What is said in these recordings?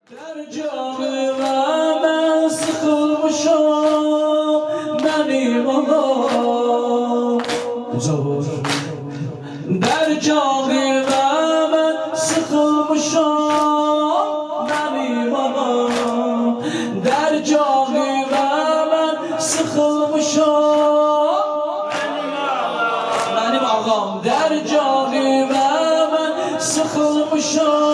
Canıma ben sıkılmışım benim anam zor. Canıma ben sıkılmışım benim anam. Canıma ben sıkılmışım benim ağam. Canıma ben sıkılmışım.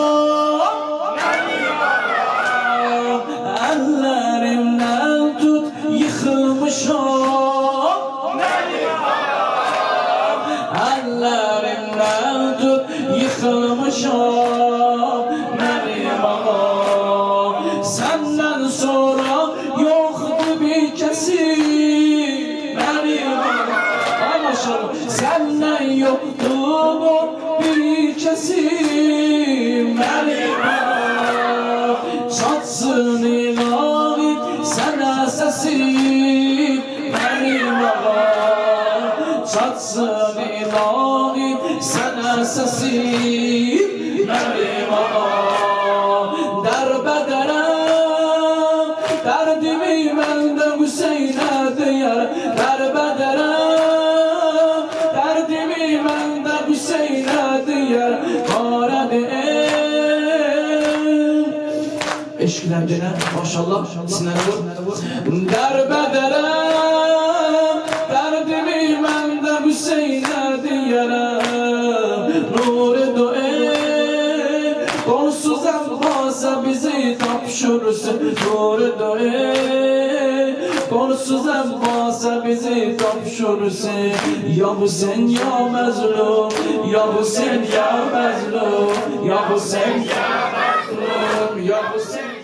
Ellerimden tut yıkılmışım. Ellerimden tut yıkılmışım benim ağam. Senden sonra yoktu bir kesim benim ağam. Ay maşallah. Senden yoktu bir kesim benim ağam. Çatsın ilahi sana sesim benim ağam. Çatsın ilahi sana sesim benim ağam. Derbederem derdimi benden Hüseyin'e diyer. Derbederem derdimi benden Hüseyin'e diyer. Eşkilendine maşallah sinene vur. Derbederem derdimi benden Hüseyin'e diyerem. Nuri do'e kolsuz enfasa bizi tapşırsın. Nuri do'e kolsuz enfasa bizi tapşırsın. Ya Hüseyin ya Mezlum, ya Hüseyin ya Mezlum, ya Hüseyin ya Mezlum, ya Hüseyin.